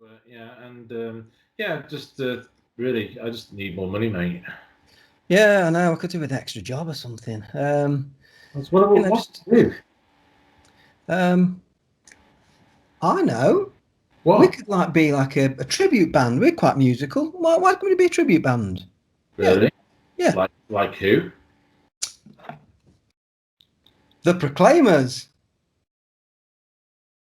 But yeah, and yeah, just really, I just need more money, mate. Yeah, I know. I could do with an extra job or something. That's what I You know, want just to do. um, I know. We What? could like be like a tribute band. We're quite musical. Why couldn't we be a tribute band? Yeah, Really? yeah. Like who? The Proclaimers.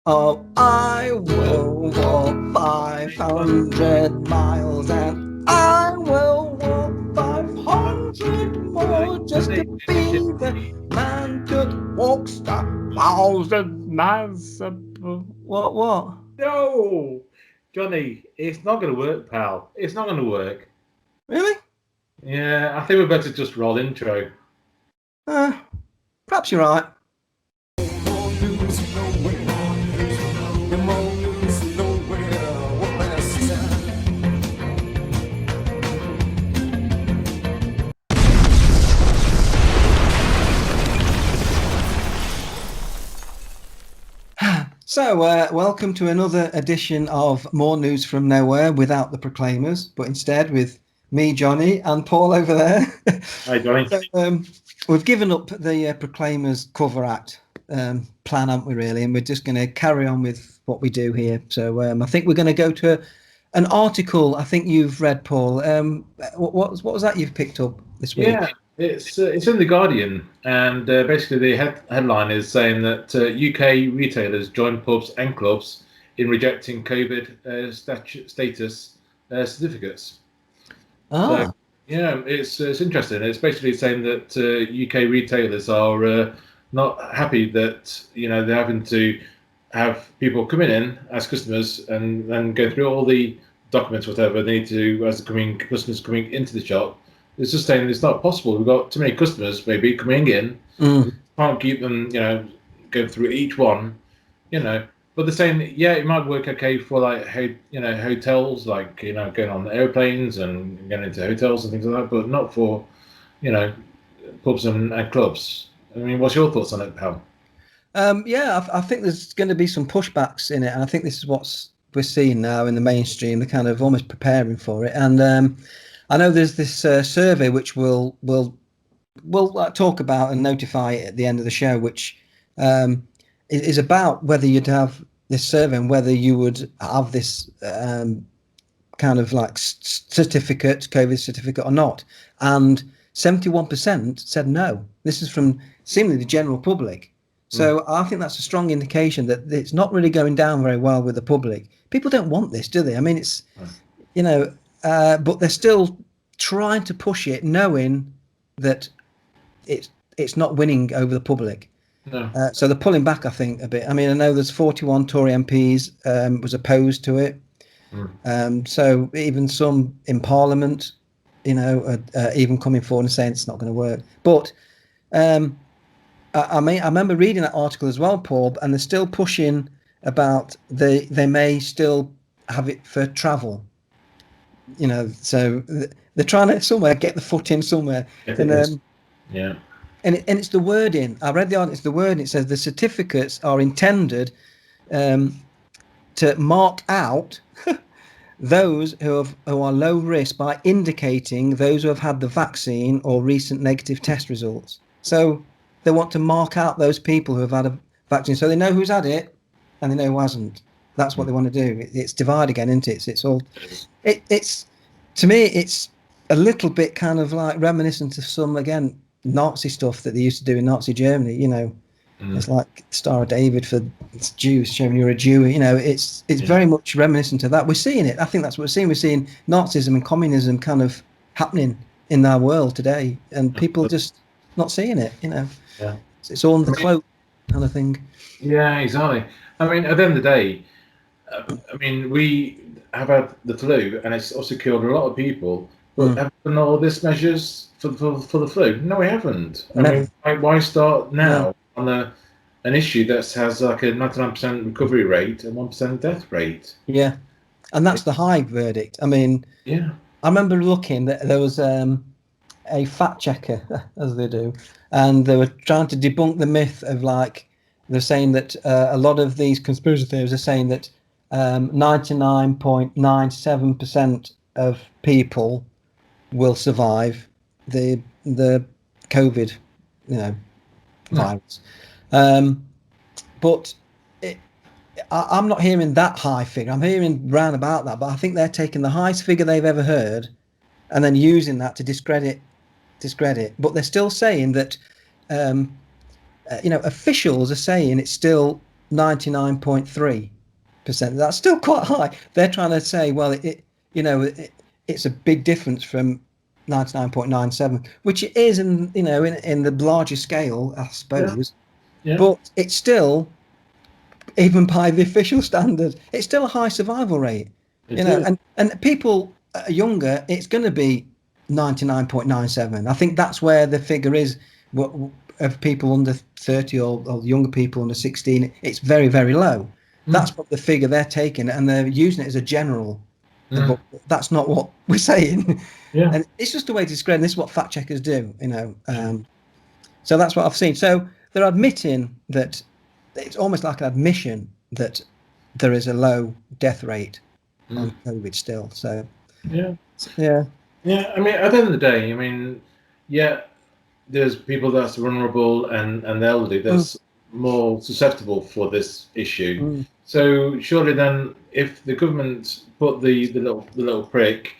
Oh, I will walk 500 miles and I will walk 500 more just to be the man that walks the 1,000 miles. What? No, Johnny, it's not going to work, pal. It's not going to work. Really? Yeah, I think we better just roll intro. Uh, Perhaps you're right. So, welcome to another edition of More News from Nowhere without the Proclaimers, but instead with me, Johnny, and Paul over there. Hi, Johnny. So, we've given up the Proclaimers cover act plan, haven't we, really? And we're just going to carry on with what we do here. So, I think we're going to go to an article I think you've read, Paul. What was that you've picked up this week? Yeah, it's in the Guardian, and basically the headline is saying that UK retailers join pubs and clubs in rejecting COVID status certificates. So Ah, yeah, it's interesting. It's basically saying that UK retailers are not happy that they're having to have people coming in as customers and then go through all the documents, whatever they need to as the customers coming into the shop. It's just saying it's not possible. We've got too many customers maybe coming in. Can't keep them, going through each one, you know. But they're saying, yeah, it might work okay for like hotels, like going on airplanes and getting into hotels and things like that, but not for you know pubs and clubs. I mean, what's your thoughts on it, pal? yeah, I think there's going to be some pushbacks in it, and I think this is what we're seeing now in the mainstream. They're kind of almost preparing for it, and I know there's this survey which we'll talk about and notify at the end of the show, which is about whether you'd have this survey and whether you would have this kind of like certificate, COVID certificate or not, and 71% said no. This is from seemingly the general public. So I think that's a strong indication that it's not really going down very well with the public. People don't want this, do they? I mean, it's, but they're still trying to push it, knowing that it's not winning over the public. No. So they're pulling back, I think, a bit. I mean, I know there's 41 Tory MPs was opposed to it. So even some in Parliament, even coming forward and saying it's not going to work. But I remember reading that article as well, Paul, and they're still pushing about they may still have it for travel. So they're trying to somewhere get the foot in somewhere. Yeah. And it's the wording. I read the article. It's the wording. It says the certificates are intended to mark out those who are low risk by indicating those who have had the vaccine or recent negative test results. So they want to mark out those people who have had a vaccine, so they know who's had it and they know who hasn't. That's what they want to do. It's divide again, isn't it? It's all. It's to me, it's a little bit kind of like reminiscent of some again Nazi stuff that they used to do in Nazi Germany. It's like Star of David for Jews, showing you're a Jew. It's very much reminiscent of that. We're seeing it. I think that's what we're seeing. We're seeing Nazism and communism kind of happening in our world today, and people just not seeing it. Yeah. It's all in the cloak kind of thing. Yeah, exactly. I mean, at the end of the day, I mean, we have had the flu, and it's also killed a lot of people. But have we done all these measures for the flu? No, we haven't. I mean, why start now on an issue that has like a 99% recovery rate and 1% death rate? Yeah, and that's the high verdict. I mean, Yeah. I remember looking that there was a fact checker, as they do, and they were trying to debunk the myth of they're saying that a lot of these conspiracy theories are saying that 99.97% of people will survive the COVID, virus. But I'm not hearing that high figure. I'm hearing round about that, but I think they're taking the highest figure they've ever heard and then using that to discredit. But they're still saying that, officials are saying it's still 99.3%. That's still quite high. They're trying to say, well, it's a big difference from 99.97, which it is in the larger scale, I suppose. Yeah. But it's still, even by the official standard, it's still a high survival rate. And people younger, it's going to be 99.97. I think that's where the figure is. Of people under 30 or younger people under 16, it's very, very low. That's what the figure they're taking, and they're using it as a general. But that's not what we're saying. And it's just a way to discredit. This is what fact checkers do, So that's what I've seen. So they're admitting that it's almost like an admission that there is a low death rate on COVID still. So yeah. Yeah. I mean, at the end of the day, there's people that's vulnerable and elderly that's more susceptible for this issue. So surely then, if the government put the little prick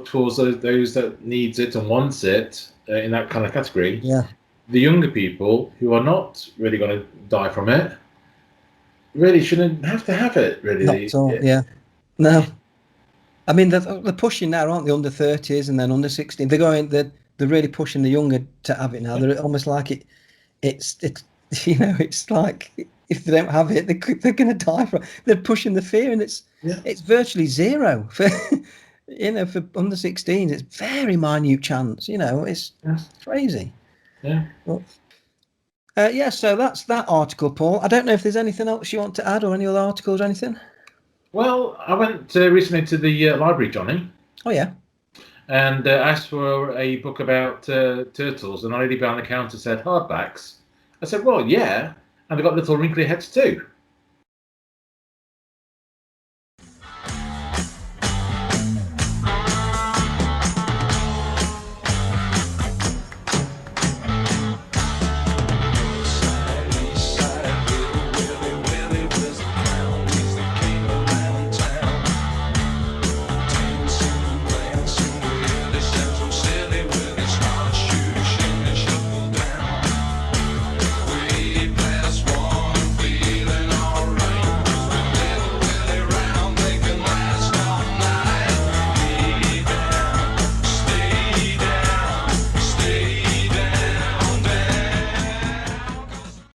towards those that needs it and wants it in that kind of category, the younger people who are not really going to die from it really shouldn't have to have it. Really, not at all. Yeah. No. I mean, they're pushing now, aren't they? Under 30s and then under 16. They're really pushing the younger to have it now. They're almost like it's it's like if they don't have it, they're going to die from it. They're pushing the fear, and it's virtually zero for for under 16s. It's very minute chance. It's crazy. Yeah. But, so that's that article, Paul. I don't know if there's anything else you want to add, or any other articles or anything. Well, I went recently to the library, Jonny. Oh yeah. And asked for a book about turtles, and the lady behind the counter said hardbacks. I said, well, yeah, and they've got little wrinkly heads too.